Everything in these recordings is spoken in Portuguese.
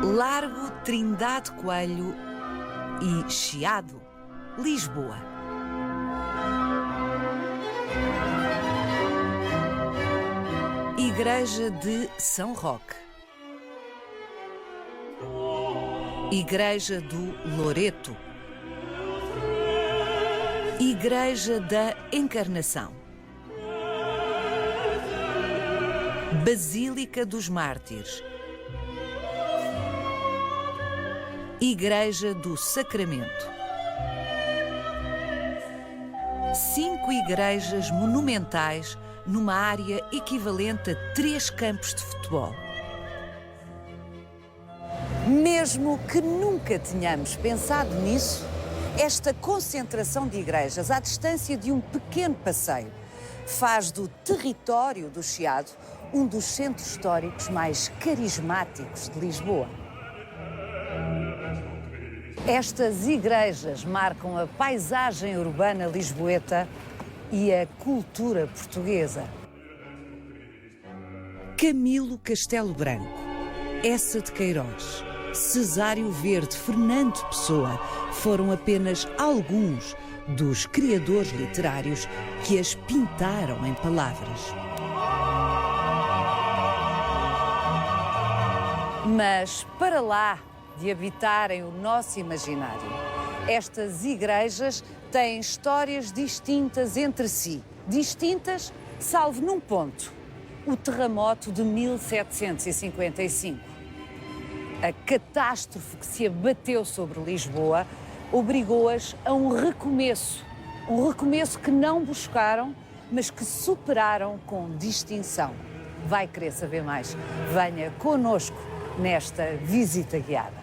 Largo Trindade Coelho e Chiado, Lisboa. Igreja de São Roque. Igreja do Loreto. Igreja da Encarnação. Basílica dos Mártires. Igreja do Sacramento. 5 igrejas monumentais numa área equivalente a 3 campos de futebol. Mesmo que nunca tenhamos pensado nisso, esta concentração de igrejas à distância de um pequeno passeio faz do território do Chiado um dos centros históricos mais carismáticos de Lisboa. Estas igrejas marcam a paisagem urbana lisboeta e a cultura portuguesa. Camilo Castelo Branco, Eça de Queiroz, Cesário Verde, Fernando Pessoa foram apenas alguns dos criadores literários que as pintaram em palavras. Mas para lá de habitarem o nosso imaginário, estas igrejas têm histórias distintas entre si. Distintas, salvo num ponto: o terremoto de 1755. A catástrofe que se abateu sobre Lisboa obrigou-as a um recomeço. Um recomeço que não buscaram, mas que superaram com distinção. Vai querer saber mais? Venha connosco nesta visita guiada.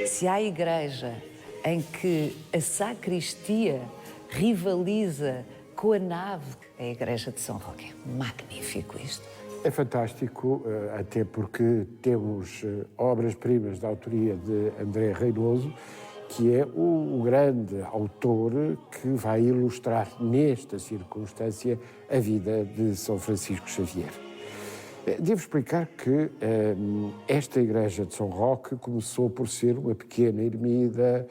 Se há igreja em que a sacristia rivaliza com a nave, é a igreja de São Roque. É magnífico isto. É fantástico, até porque temos obras-primas da autoria de André Reinoso, que é o grande autor que vai ilustrar nesta circunstância a vida de São Francisco Xavier. Devo explicar que esta igreja de São Roque começou por ser uma pequena ermida,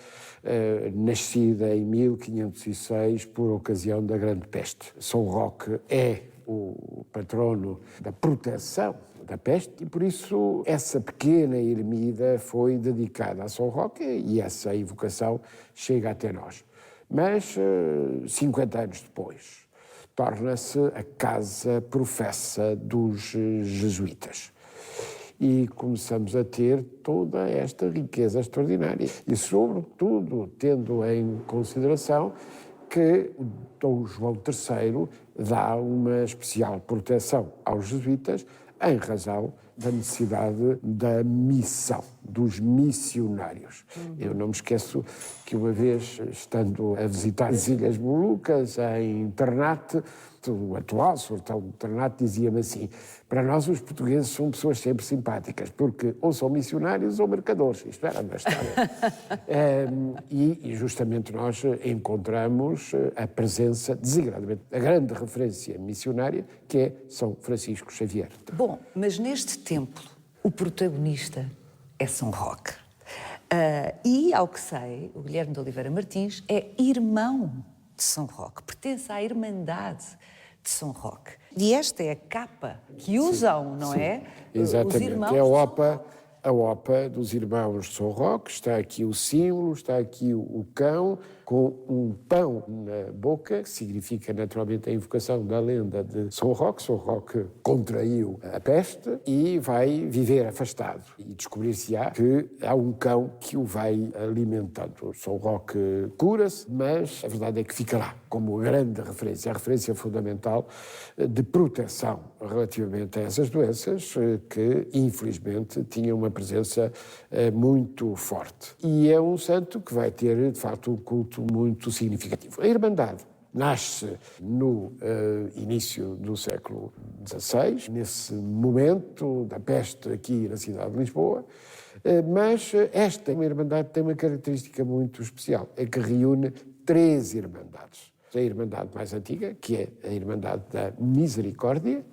nascida em 1506 por ocasião da Grande Peste. São Roque é o patrono da proteção da peste e, por isso, essa pequena ermida foi dedicada a São Roque e essa evocação chega até nós. Mas, 50 anos depois, torna-se a casa professa dos jesuítas. E começamos a ter toda esta riqueza extraordinária. E, sobretudo, tendo em consideração que Dom João III dá uma especial proteção aos jesuítas em razão da necessidade da missão, dos missionários. Eu não me esqueço que uma vez, estando a visitar as Ilhas Molucas, em Ternate, o atual Sultão de Ternate dizia-me assim: para nós os portugueses são pessoas sempre simpáticas, porque ou são missionários ou mercadores. Isto era na história. E justamente nós encontramos a presença, desigradamente, a grande referência missionária, que é São Francisco Xavier. Bom, mas neste templo o protagonista é São Roque. E, ao que sei, o Guilherme de Oliveira Martins é irmão de São Roque, pertence à Irmandade de São Roque. E esta é a capa que usam, não é? Exatamente, Os irmãos é a OPA dos Irmãos de São Roque. Está aqui o símbolo, está aqui o cão com um pão na boca, que significa naturalmente a invocação da lenda de São Roque. São Roque contraiu a peste e vai viver afastado. E descobrir-se-á que há um cão que o vai alimentando. São Roque cura-se, mas a verdade é que fica lá como grande referência, a referência fundamental de proteção relativamente a essas doenças que, infelizmente, tinham uma presença muito forte. E é um santo que vai ter, de facto, um culto muito significativo. A Irmandade nasce no início do século XVI, nesse momento da peste aqui na cidade de Lisboa, mas esta Irmandade tem uma característica muito especial, é que reúne 3 Irmandades. A Irmandade mais antiga, que é a Irmandade da Misericórdia,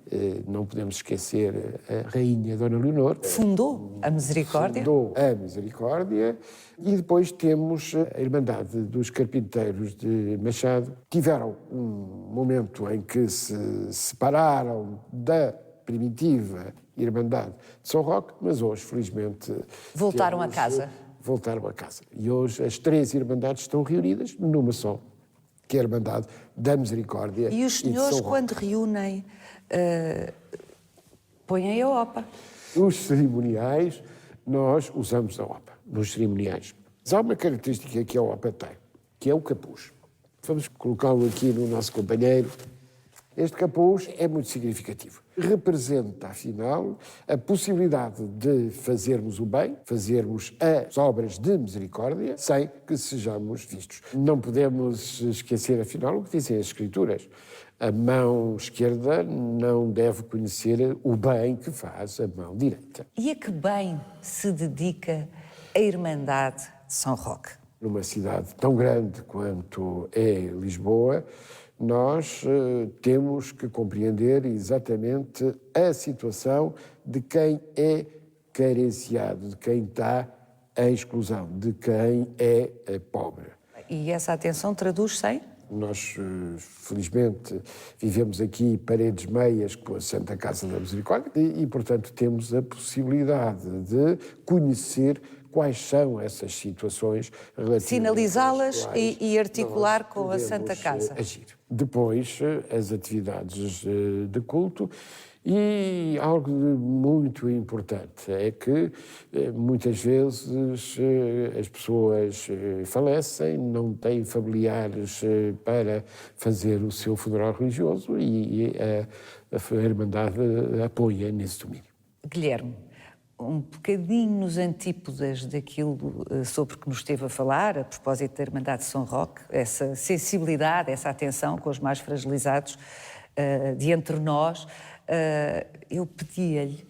não podemos esquecer a Rainha Dona Leonor. Fundou a Misericórdia. Fundou a Misericórdia. E depois temos a Irmandade dos Carpinteiros de Machado. Tiveram um momento em que se separaram da primitiva Irmandade de São Roque, mas hoje, felizmente... Voltaram a casa. Voltaram a casa. E hoje as 3 Irmandades estão reunidas numa só, que é a Irmandade da Misericórdia. E os senhores, quando reúnem, põem a OPA. Os cerimoniais, nós usamos a OPA, nos cerimoniais. Mas há uma característica que a OPA tem, que é o capuz. Vamos colocá-lo aqui no nosso companheiro. Este capuz é muito significativo. Representa, afinal, a possibilidade de fazermos o bem, fazermos as obras de misericórdia, sem que sejamos vistos. Não podemos esquecer, afinal, o que dizem as Escrituras. A mão esquerda não deve conhecer o bem que faz a mão direita. E a que bem se dedica a Irmandade de São Roque? Numa cidade tão grande quanto é Lisboa, nós temos que compreender exatamente a situação de quem é carenciado, de quem está em exclusão, de quem é pobre. E essa atenção traduz-se em? Nós, felizmente, vivemos aqui paredes meias com a Santa Casa da Misericórdia e, portanto, temos a possibilidade de conhecer quais são essas situações relativas. Sinalizá-las e articular com a Santa Casa. Agir. Depois, as atividades de culto. E algo muito importante é que muitas vezes as pessoas falecem, não têm familiares para fazer o seu funeral religioso e a Irmandade apoia nesse domínio. Guilherme, um bocadinho nos antípodas daquilo sobre que nos esteve a falar, a propósito da Irmandade de São Roque, essa sensibilidade, essa atenção com os mais fragilizados de entre nós, eu pedia-lhe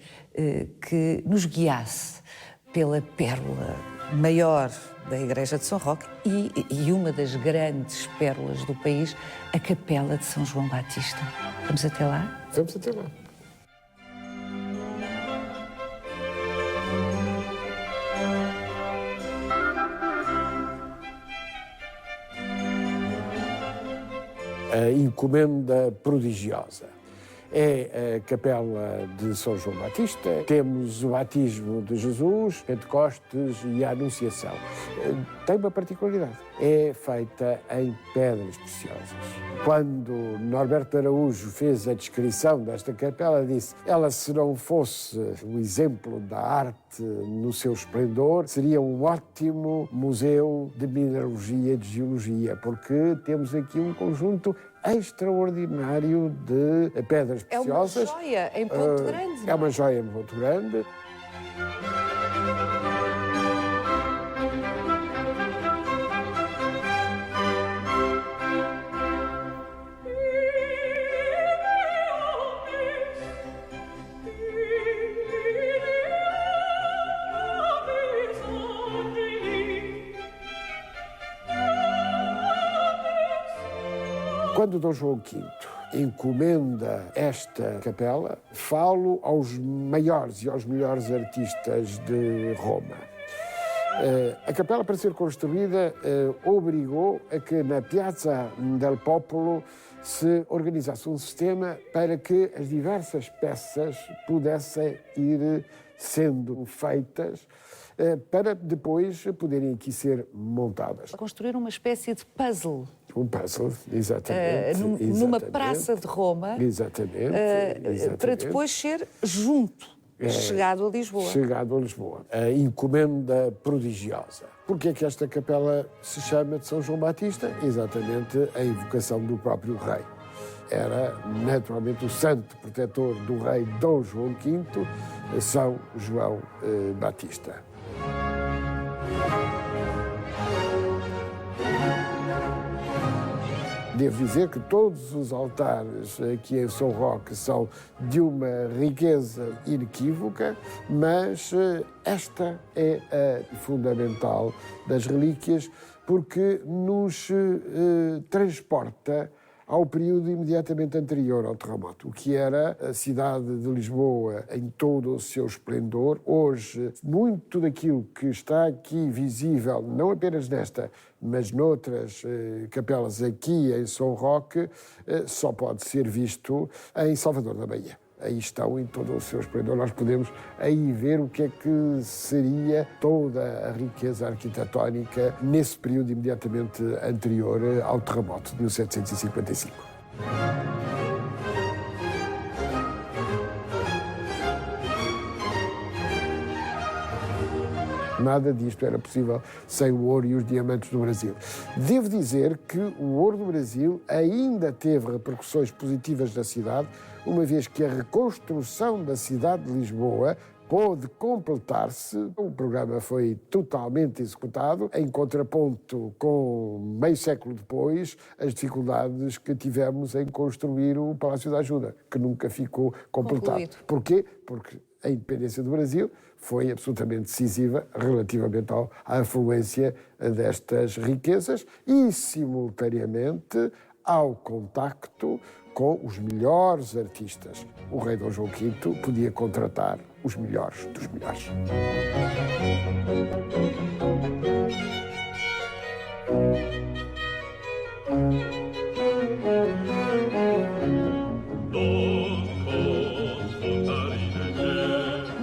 que nos guiasse pela pérola maior da Igreja de São Roque e uma das grandes pérolas do país, a Capela de São João Batista. Vamos até lá? Vamos até lá. A encomenda prodigiosa é a Capela de São João Batista. Temos o batismo de Jesus, Pentecostes e a Anunciação. Tem uma particularidade. é feita em pedras preciosas. Quando Norberto Araújo fez a descrição desta capela, disse: ela, se não fosse o exemplo da arte no seu esplendor, seria um ótimo museu de mineralogia e de geologia, porque temos aqui um conjunto extraordinário de pedras preciosas. É uma joia em Ponto Grande. É uma joia em Ponto Grande. Quando Dom João V encomenda esta capela, falo aos maiores e aos melhores artistas de Roma. A capela, para ser construída, obrigou a que na Piazza del Popolo se organizasse um sistema para que as diversas peças pudessem ir sendo feitas para depois poderem aqui ser montadas. Construir uma espécie de puzzle. Um puzzle, exatamente. Numa praça de Roma. Exatamente. Para depois ser junto. Chegado a Lisboa. Chegado a Lisboa. A encomenda prodigiosa. Porquê é que esta capela se chama de São João Batista? Exatamente a invocação do próprio rei. Era, naturalmente, o santo protetor do rei Dom João V, São João Batista. Devo dizer que todos os altares aqui em São Roque são de uma riqueza inequívoca, mas esta é a fundamental das relíquias, porque nos transporta ao período imediatamente anterior ao terremoto, o que era a cidade de Lisboa em todo o seu esplendor. Hoje, muito daquilo que está aqui visível, não apenas nesta, mas noutras capelas aqui em São Roque, só pode ser visto em Salvador da Bahia. Aí estão em todo o seu esplendor. Nós podemos aí ver o que é que seria toda a riqueza arquitetónica nesse período imediatamente anterior ao terremoto de 1755. Nada disto era possível sem o ouro e os diamantes do Brasil. Devo dizer que o ouro do Brasil ainda teve repercussões positivas na cidade, uma vez que a reconstrução da cidade de Lisboa pôde completar-se. O programa foi totalmente executado, em contraponto com, meio século depois, as dificuldades que tivemos em construir o Palácio da Ajuda, que nunca ficou completado. Concluído. Porquê? Porque a independência do Brasil foi absolutamente decisiva relativamente à afluência destas riquezas e, simultaneamente, ao contacto com os melhores artistas. O rei Dom João V podia contratar os melhores dos melhores.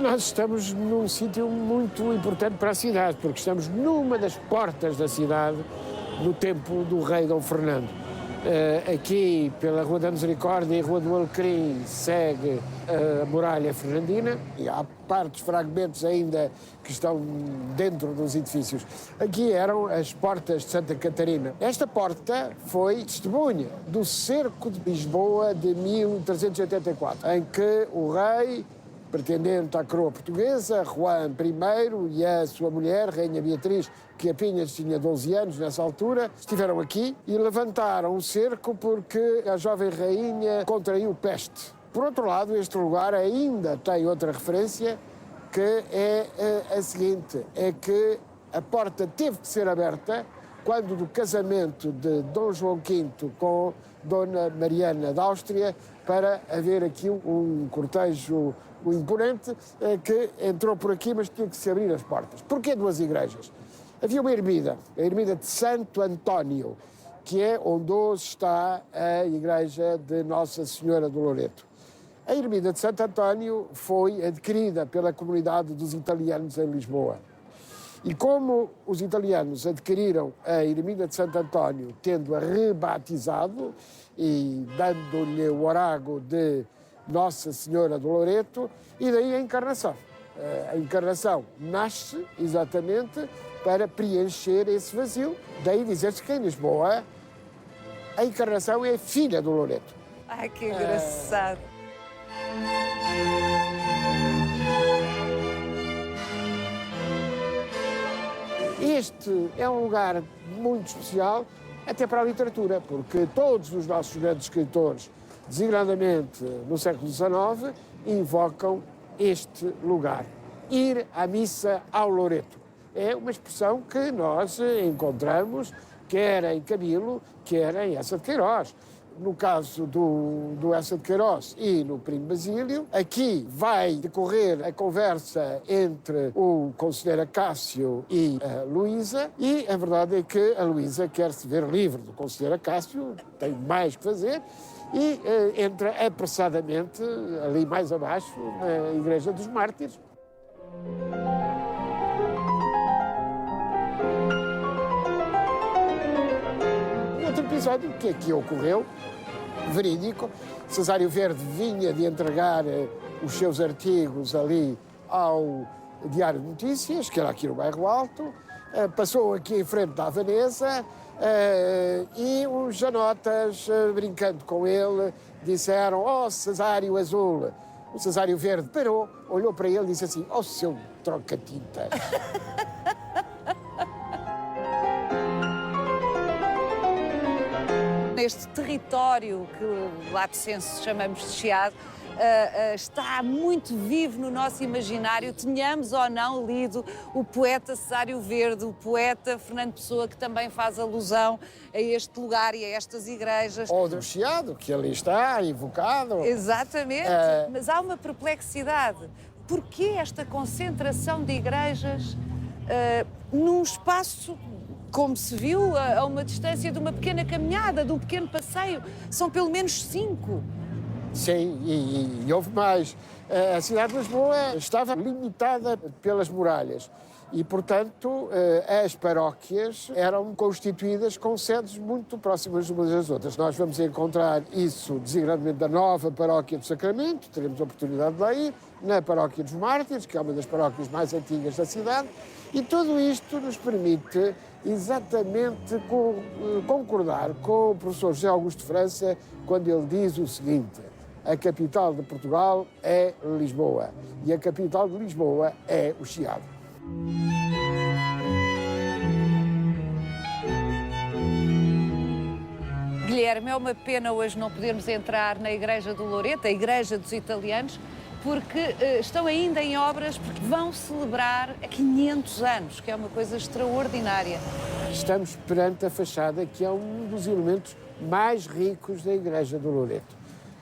Nós estamos num sítio muito importante para a cidade, porque estamos numa das portas da cidade no tempo do rei Dom Fernando. Aqui, pela Rua da Misericórdia e Rua do Alecrim, segue a muralha fernandina e há partes, fragmentos ainda que estão dentro dos edifícios. Aqui eram as portas de Santa Catarina. Esta porta foi testemunha do cerco de Lisboa de 1384, em que o rei, pretendente à coroa portuguesa, Juan I e a sua mulher, Rainha Beatriz, que apenas tinha 12 anos nessa altura, estiveram aqui e levantaram o cerco porque a jovem rainha contraiu peste. Por outro lado, este lugar ainda tem outra referência, que é a seguinte, é que a porta teve que ser aberta quando do casamento de Dom João V com Dona Mariana da Áustria, para haver aqui um cortejo imponente que entrou por aqui, mas tinha que se abrir as portas. Porquê duas igrejas? Havia uma ermida, a ermida de Santo António, que é onde hoje está a igreja de Nossa Senhora do Loreto. A ermida de Santo António foi adquirida pela comunidade dos italianos em Lisboa. E como os italianos adquiriram a Ermida de Santo António, tendo-a rebatizado e dando-lhe o orago de Nossa Senhora do Loreto, e daí a encarnação. A encarnação nasce exatamente para preencher esse vazio. Daí dizer-se que em Lisboa a encarnação é filha do Loreto. Ai, que engraçado. Este é um lugar muito especial até para a literatura, porque todos os nossos grandes escritores, designadamente no século XIX, invocam este lugar. Ir à missa ao Loreto. É uma expressão que nós encontramos quer em Camilo, quer em Eça de Queiroz. No caso do Eça de Queiroz e no Primo Basílio, aqui vai decorrer a conversa entre o conselheiro Acácio e a Luísa, e a verdade é que a Luísa quer se ver livre do conselheiro Acácio, tem mais que fazer, e entra apressadamente ali mais abaixo na Igreja dos Mártires. Outro episódio que aqui ocorreu, verídico, Cesário Verde vinha de entregar os seus artigos ali ao Diário de Notícias, que era aqui no Bairro Alto, passou aqui em frente da Veneza e os janotas, brincando com ele, disseram: "Oh, Cesário Azul." O Cesário Verde parou, olhou para ele e disse assim: "Oh, seu troca-tintas." Neste território que lato sensu chamamos de Chiado, está muito vivo no nosso imaginário, tenhamos ou não lido o poeta Cesário Verde, o poeta Fernando Pessoa, que também faz alusão a este lugar e a estas igrejas. Ou do Chiado, que ali está, invocado. Exatamente, mas há uma perplexidade. Porquê esta concentração de igrejas num espaço, como se viu, a uma distância de uma pequena caminhada, de um pequeno passeio? São pelo menos 5. Sim, e houve mais. A cidade de Lisboa estava limitada pelas muralhas e, portanto, as paróquias eram constituídas com sedes muito próximas umas das outras. Nós vamos encontrar isso designadamente da nova paróquia do Sacramento, teremos a oportunidade de lá ir, na paróquia dos Mártires, que é uma das paróquias mais antigas da cidade, e tudo isto nos permite exatamente concordar com o professor José Augusto de França quando ele diz o seguinte: a capital de Portugal é Lisboa e a capital de Lisboa é o Chiado. Guilherme, é uma pena hoje não podermos entrar na Igreja do Loreto, a Igreja dos Italianos, porque estão ainda em obras, porque vão celebrar 500 anos, que é uma coisa extraordinária. Estamos perante a fachada, que é um dos elementos mais ricos da Igreja do Loreto.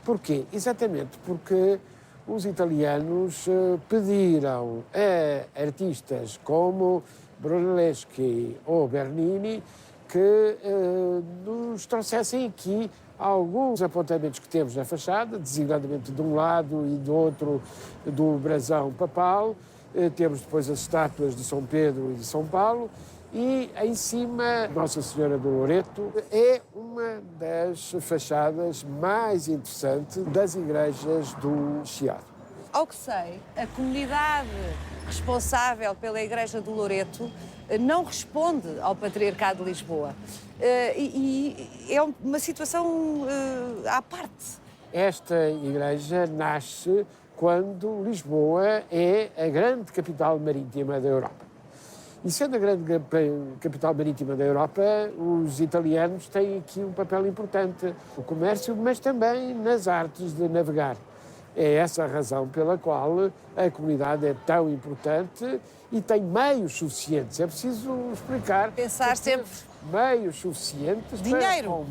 Porquê? Exatamente porque os italianos pediram a artistas como Brunelleschi ou Bernini que nos trouxessem aqui alguns apontamentos que temos na fachada, designadamente de um lado e do outro do brasão papal. Temos depois as estátuas de São Pedro e de São Paulo. E em cima, Nossa Senhora do Loreto é uma das fachadas mais interessantes das igrejas do Chiado. Ao que sei, a comunidade responsável pela Igreja do Loreto não responde ao Patriarcado de Lisboa. E é uma situação à parte. Esta igreja nasce quando Lisboa é a grande capital marítima da Europa. E sendo a grande capital marítima da Europa, os italianos têm aqui um papel importante no comércio, mas também nas artes de navegar. É essa a razão pela qual a comunidade é tão importante e tem meios suficientes. É preciso explicar. Pensar sempre. Meios suficientes Dinheiro.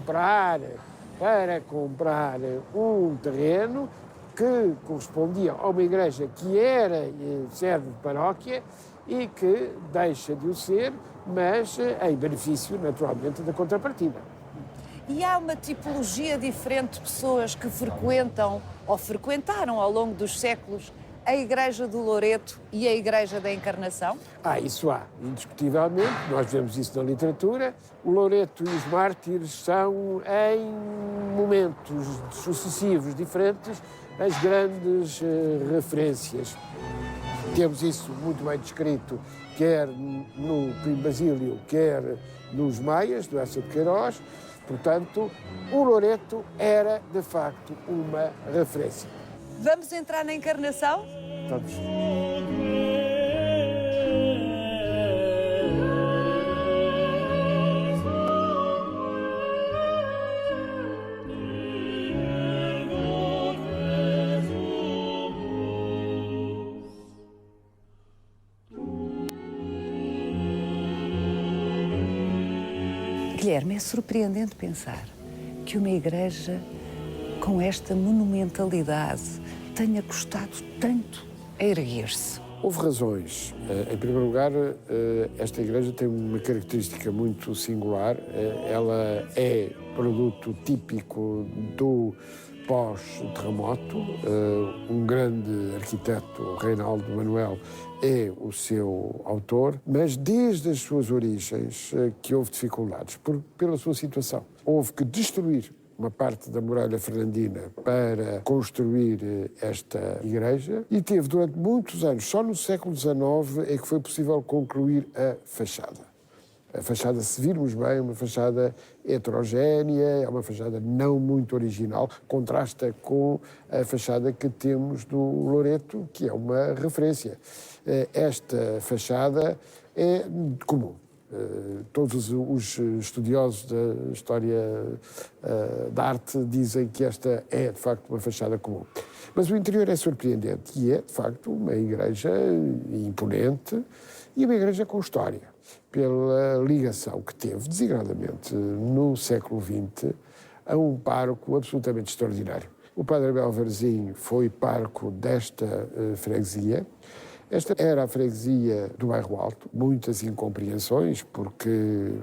para comprar um terreno que correspondia a uma igreja que era sede de paróquia e que deixa de o ser, mas em benefício, naturalmente, da contrapartida. E há uma tipologia diferente de pessoas que frequentam ou frequentaram ao longo dos séculos a Igreja do Loreto e a Igreja da Encarnação? Isso há, indiscutivelmente, nós vemos isso na literatura. O Loreto e os mártires são, em momentos sucessivos diferentes, as grandes referências. Temos isso muito bem descrito, quer no Primo Basílio, quer nos Maias, do Eça de Queiroz. Portanto, o Loreto era, de facto, uma referência. Vamos entrar na Encarnação? Vamos. Guilherme, é surpreendente pensar que uma igreja com esta monumentalidade tenha custado tanto a erguer-se. Houve razões. Em primeiro lugar, esta igreja tem uma característica muito singular. Ela é produto típico do pós-terremoto. Um grande arquiteto, Reinaldo Manuel, é o seu autor, mas desde as suas origens que houve dificuldades pela sua situação. Houve que destruir uma parte da muralha fernandina para construir esta igreja e teve durante muitos anos, só no século XIX é que foi possível concluir a fachada. A fachada, se virmos bem, é uma fachada heterogénea, é uma fachada não muito original, contrasta com a fachada que temos do Loreto, que é uma referência. Esta fachada é comum. Todos os estudiosos da história da arte dizem que esta é, de facto, uma fachada comum. Mas o interior é surpreendente e é, de facto, uma igreja imponente e uma igreja com história, pela ligação que teve, desigradamente, no século XX, a um pároco absolutamente extraordinário. O padre Abel Varzim foi pároco desta freguesia. Esta era a freguesia do Bairro Alto, muitas incompreensões, porque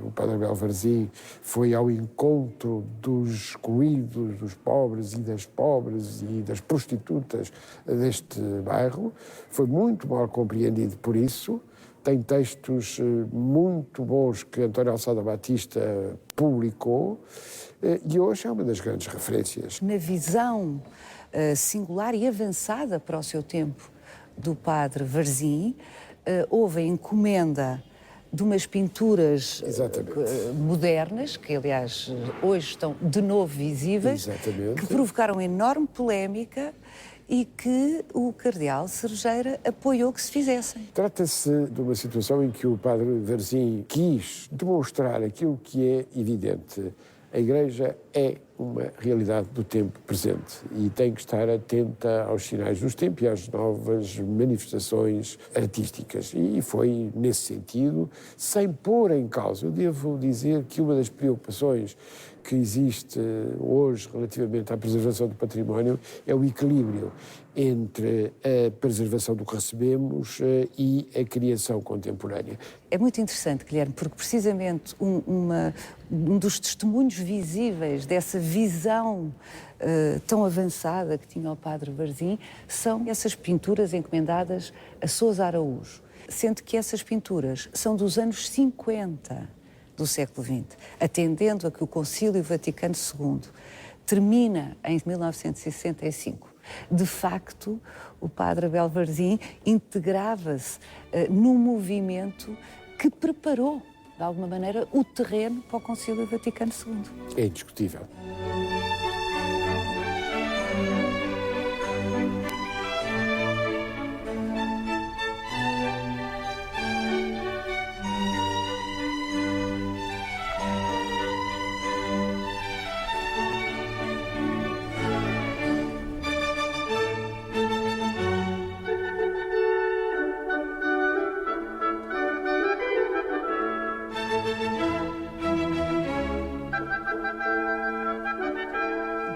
o padre Abel Varzim foi ao encontro dos excluídos, dos pobres e das prostitutas deste bairro. Foi muito mal compreendido por isso. Tem textos muito bons que António Alçada Batista publicou e hoje é uma das grandes referências. Na visão singular e avançada para o seu tempo do padre Varzim, houve a encomenda de umas pinturas modernas, que aliás hoje estão de novo visíveis, que provocaram enorme polémica e que o cardeal Cerejeira apoiou que se fizessem. Trata-se de uma situação em que o padre Varzim quis demonstrar aquilo que é evidente. A Igreja é uma realidade do tempo presente e tem que estar atenta aos sinais dos tempos e às novas manifestações artísticas. E foi nesse sentido, sem pôr em causa. Eu devo dizer que uma das preocupações que existe hoje relativamente à preservação do património é o equilíbrio entre a preservação do que recebemos e a criação contemporânea. É muito interessante, Guilherme, porque precisamente um dos testemunhos visíveis dessa visão tão avançada que tinha o padre Varzim são essas pinturas encomendadas a Sousa Araújo, sendo que essas pinturas são dos anos 50 do século XX, atendendo a que o Concílio Vaticano II termina em 1965. De facto, o padre Abel Varzim integrava-se num movimento que preparou, de alguma maneira, o terreno para o Concílio Vaticano II. É indiscutível.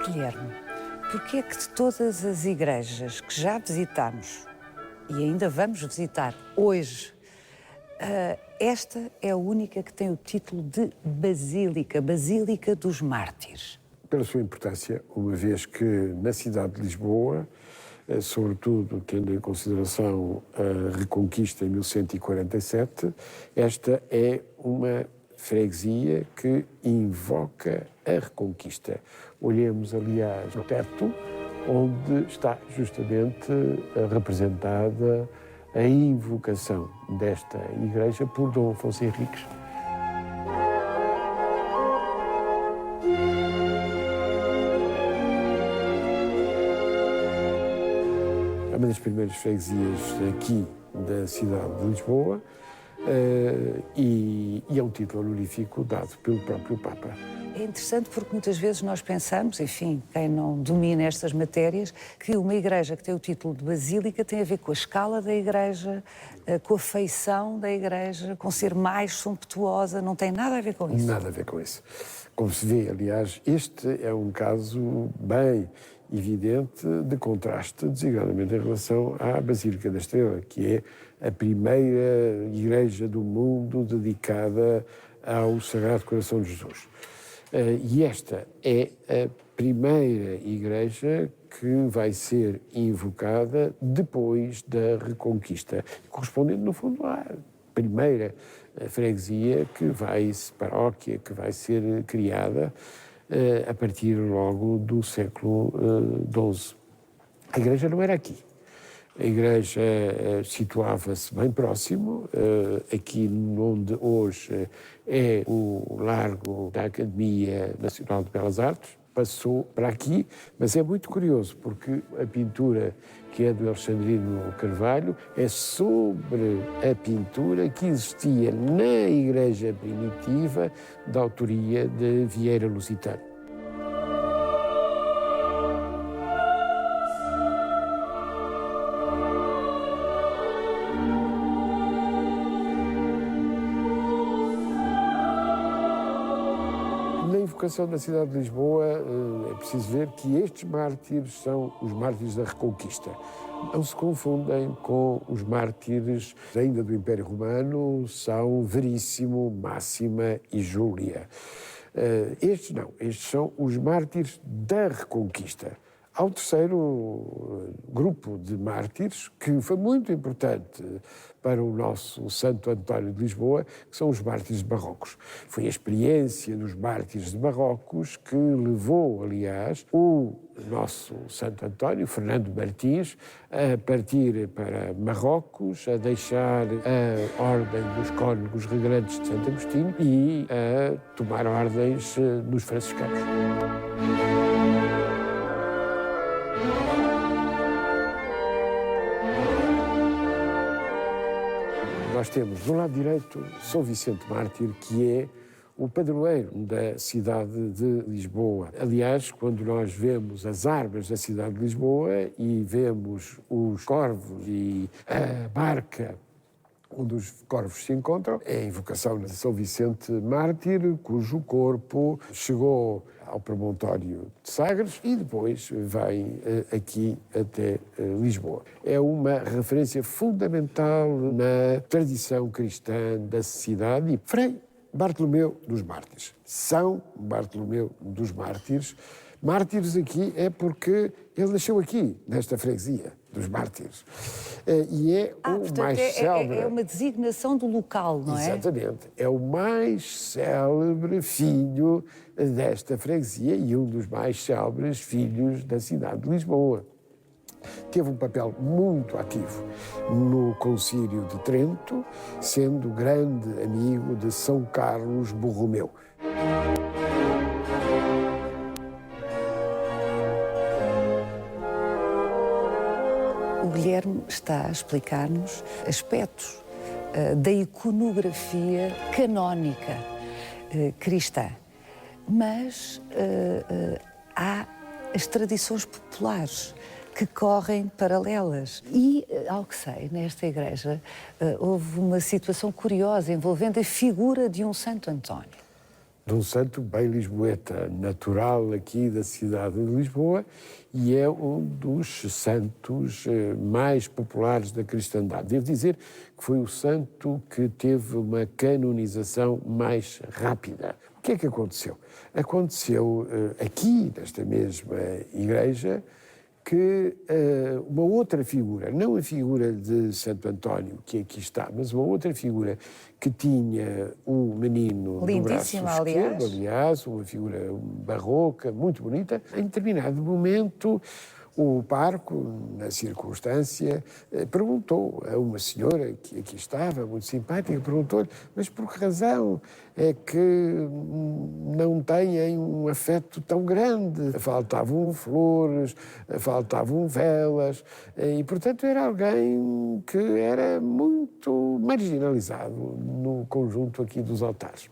Guilherme, porque é que de todas as igrejas que já visitámos e ainda vamos visitar hoje, esta é a única que tem o título de Basílica dos Mártires? Pela sua importância, uma vez que na cidade de Lisboa sobretudo tendo em consideração a Reconquista em 1147, esta é uma freguesia que invoca a Reconquista. Olhemos, aliás, no teto, onde está justamente representada a invocação desta igreja por Dom Afonso Henriques. É uma das primeiras freguesias aqui da cidade de Lisboa e é um título honorífico dado pelo próprio Papa. É interessante porque muitas vezes nós pensamos, enfim, quem não domina estas matérias, que uma igreja que tem o título de basílica tem a ver com a escala da igreja, com a feição da igreja, com ser mais sumptuosa, não tem nada a ver com isso. Nada a ver com isso. Como se vê, aliás, este é um caso bem evidente de contraste, designadamente em relação à Basílica da Estrela, que é a primeira igreja do mundo dedicada ao Sagrado Coração de Jesus. E esta é a primeira igreja que vai ser invocada depois da Reconquista, correspondendo, no fundo, à primeira freguesia paróquia que vai ser criada a partir logo do século XII. A igreja não era aqui. A igreja situava-se bem próximo, aqui onde hoje é o Largo da Academia Nacional de Belas Artes, passou para aqui, mas é muito curioso porque a pintura que é do Alexandrino Carvalho é sobre a pintura que existia na igreja primitiva da autoria de Vieira Lusitano. Na invocação da cidade de Lisboa, é preciso ver que estes mártires são os mártires da Reconquista. Não se confundem com os mártires ainda do Império Romano, São Veríssimo, Máxima e Júlia. Estes não, estes são os mártires da Reconquista. Há um terceiro grupo de mártires que foi muito importante para o nosso Santo António de Lisboa, que são os mártires barrocos. Foi a experiência dos mártires de Marrocos que levou, aliás, o nosso Santo António, Fernando Martins, a partir para Marrocos, a deixar a Ordem dos Cónegos Regrantes de Santo Agostinho e a tomar ordens nos franciscanos. Nós temos, do lado direito, São Vicente Mártir, que é o padroeiro da cidade de Lisboa. Aliás, quando nós vemos as armas da cidade de Lisboa e vemos os corvos e a barca onde os corvos se encontram, é a invocação de São Vicente Mártir, cujo corpo chegou ao promontório de Sagres e depois vem aqui até Lisboa. É uma referência fundamental na tradição cristã da cidade. Frei Bartolomeu dos Mártires. São Bartolomeu dos Mártires. Mártires aqui é porque ele nasceu aqui, nesta freguesia dos Mártires. E é o mais célebre. É uma designação do local, não é? Exatamente. É o mais célebre filho desta freguesia e um dos mais célebres filhos da cidade de Lisboa. Teve um papel muito ativo no Concílio de Trento, sendo grande amigo de São Carlos Borromeu. O Guilherme está a explicar-nos aspectos da iconografia canónica cristã, mas há as tradições populares que correm paralelas. E, ao que sei, nesta igreja houve uma situação curiosa envolvendo a figura de um Santo António. De um santo bem lisboeta, natural aqui da cidade de Lisboa, e é um dos santos mais populares da cristandade. Devo dizer que foi o santo que teve uma canonização mais rápida. O que é que aconteceu? Aconteceu aqui, nesta mesma igreja, que uma outra figura, não a figura de Santo António, que aqui está, mas uma outra figura que tinha um menino no braço esquerdo, aliás, uma figura barroca, muito bonita. Em determinado momento, o parco, na circunstância, perguntou a uma senhora que aqui estava, muito simpática, perguntou-lhe, mas por que razão é que não têm um afeto tão grande? Faltavam flores, faltavam velas, e, portanto, era alguém que era muito marginalizado no conjunto aqui dos altares.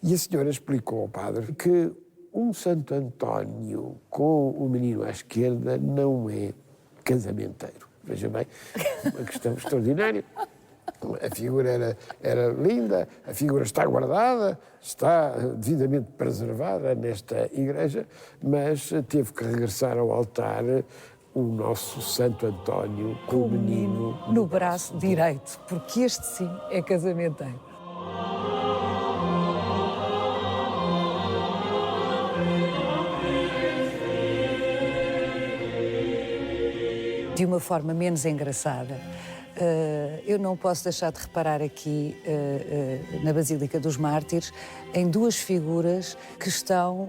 E a senhora explicou ao padre que um Santo António com o menino à esquerda não é casamenteiro. Veja bem, uma questão extraordinária. A figura era linda, a figura está guardada, está devidamente preservada nesta igreja, mas teve que regressar ao altar o nosso Santo António com o menino no braço direito, porque este sim é casamenteiro. De uma forma menos engraçada, eu não posso deixar de reparar aqui, na Basílica dos Mártires, em duas figuras que estão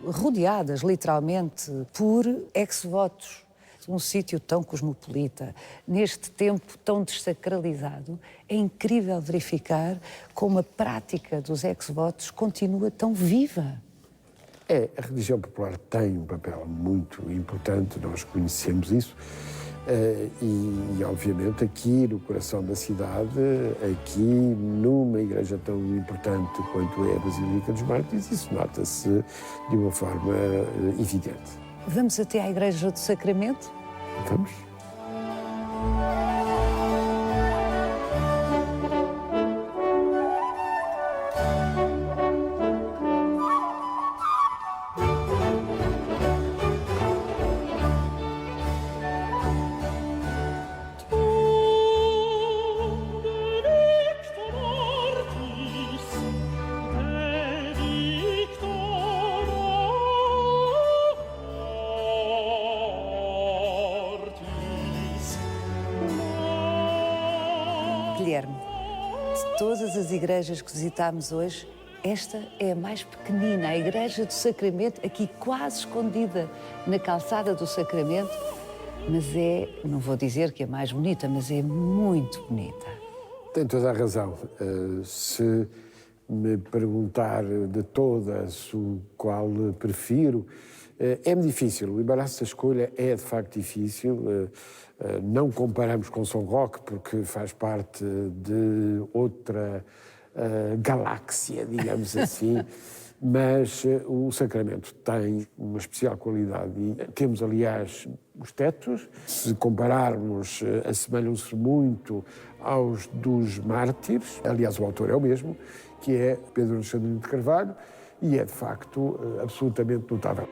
rodeadas, literalmente, por ex-votos. Um sítio tão cosmopolita, neste tempo tão desacralizado, é incrível verificar como a prática dos ex-votos continua tão viva. A religião popular tem um papel muito importante, nós conhecemos isso. E, obviamente, aqui no coração da cidade, aqui numa igreja tão importante quanto é a Basílica dos Mártires, isso nota-se de uma forma evidente. Vamos até à Igreja do Sacramento? Vamos. Guilherme, de todas as igrejas que visitámos hoje, esta é a mais pequenina, a Igreja do Sacramento, aqui quase escondida na calçada do Sacramento, mas não vou dizer que é mais bonita, mas é muito bonita. Tem toda a razão. Se me perguntar de todas o qual prefiro, é-me difícil. O embaraço da escolha é de facto difícil. Não comparamos com São Roque, porque faz parte de outra galáxia, digamos assim, mas o Sacramento tem uma especial qualidade e temos, aliás, os tetos, se compararmos, assemelham-se muito aos dos mártires, aliás, o autor é o mesmo, que é Pedro Alexandrino de Carvalho, e é, de facto, absolutamente notável.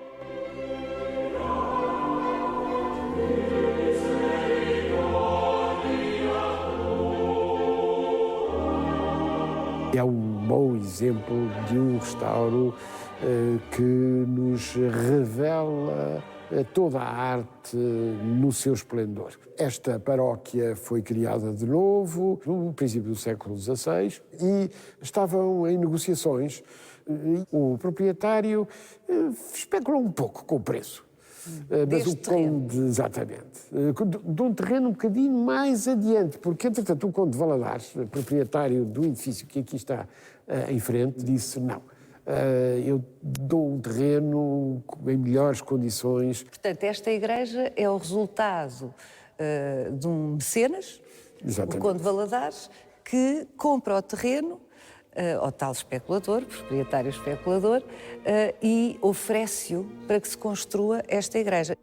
É um bom exemplo de um restauro que nos revela toda a arte no seu esplendor. Esta paróquia foi criada de novo no princípio do século XVI e estavam em negociações. O proprietário especulou um pouco com o preço. Mas o Conde, exatamente, de um terreno um bocadinho mais adiante, porque, entretanto, o Conde de Valadares, proprietário do edifício que aqui está em frente, disse não, eu dou um terreno em melhores condições. Portanto, esta igreja é o resultado de um mecenas, exatamente, o Conde de Valadares, que compra o terreno ao tal especulador, proprietário especulador, e oferece-o para que se construa esta igreja.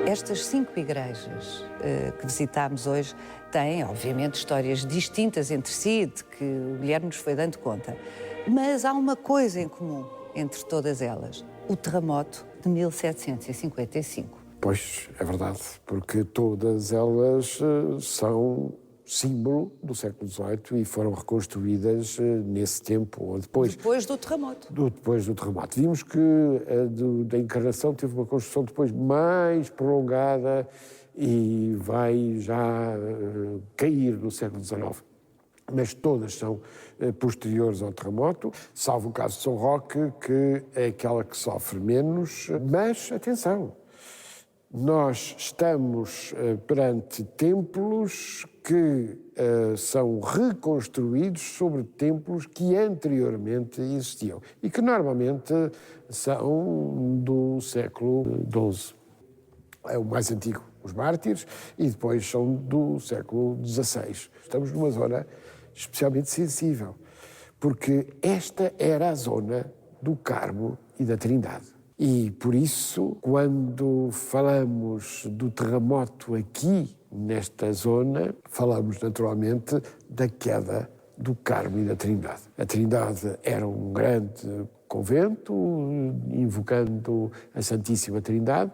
Estas 5 igrejas que visitámos hoje têm, obviamente, histórias distintas entre si, de que o Guilherme nos foi dando conta. Mas há uma coisa em comum. entre todas elas, o terremoto de 1755. Pois, é verdade, porque todas elas são símbolo do século XVIII e foram reconstruídas nesse tempo ou depois. Depois do terremoto. Depois do terremoto. Vimos que a da Encarnação teve uma construção depois mais prolongada e vai já cair no século XIX. Mas todas são posteriores ao terremoto, salvo o caso de São Roque, que é aquela que sofre menos. Mas, atenção, nós estamos perante templos que são reconstruídos sobre templos que anteriormente existiam e que normalmente são do século XII. É o mais antigo, os mártires, e depois são do século XVI. Estamos numa zona especialmente sensível, porque esta era a zona do Carmo e da Trindade. E, por isso, quando falamos do terremoto aqui, nesta zona, falamos naturalmente da queda do Carmo e da Trindade. A Trindade era um grande convento, invocando a Santíssima Trindade,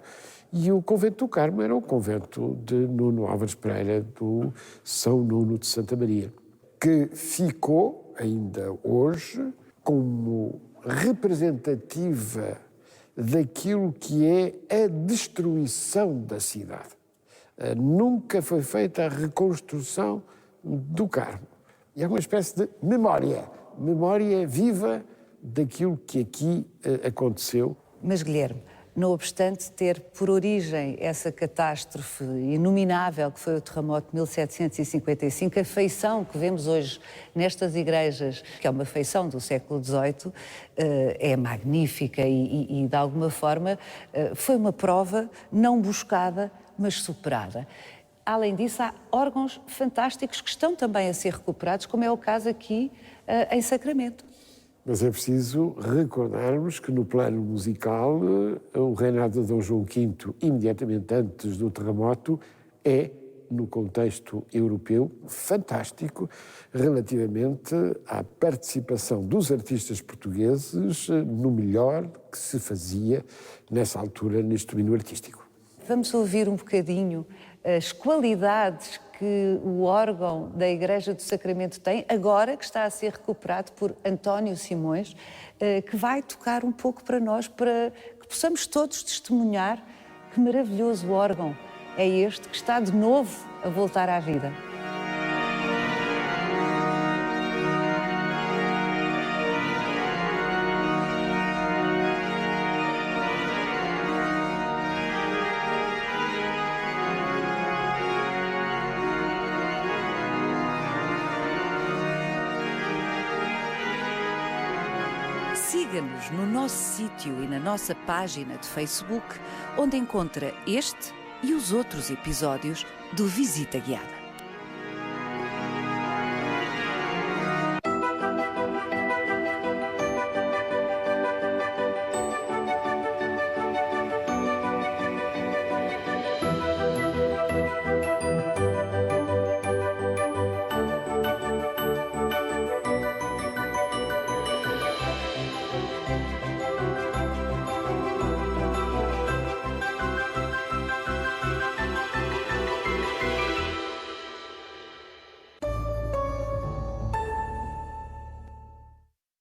e o convento do Carmo era o convento de Nuno Álvares Pereira, do São Nuno de Santa Maria, que ficou, ainda hoje, como representativa daquilo que é a destruição da cidade. Nunca foi feita a reconstrução do Carmo. E é uma espécie de memória viva daquilo que aqui aconteceu. Mas, Guilherme, não obstante ter por origem essa catástrofe inominável que foi o terremoto de 1755, a feição que vemos hoje nestas igrejas, que é uma feição do século XVIII, é magnífica e de alguma forma, foi uma prova não buscada, mas superada. Além disso, há órgãos fantásticos que estão também a ser recuperados, como é o caso aqui em Sacramento. Mas é preciso recordarmos que no plano musical o reinado de Dom João V, imediatamente antes do terremoto, é, no contexto europeu, fantástico relativamente à participação dos artistas portugueses no melhor que se fazia nessa altura neste domínio artístico. Vamos ouvir um bocadinho as qualidades que o órgão da Igreja do Sacramento tem, agora que está a ser recuperado por António Simões, que vai tocar um pouco para nós, para que possamos todos testemunhar que maravilhoso órgão é este que está de novo a voltar à vida. Siga-nos no nosso sítio e na nossa página de Facebook, onde encontra este e os outros episódios do Visita Guiada.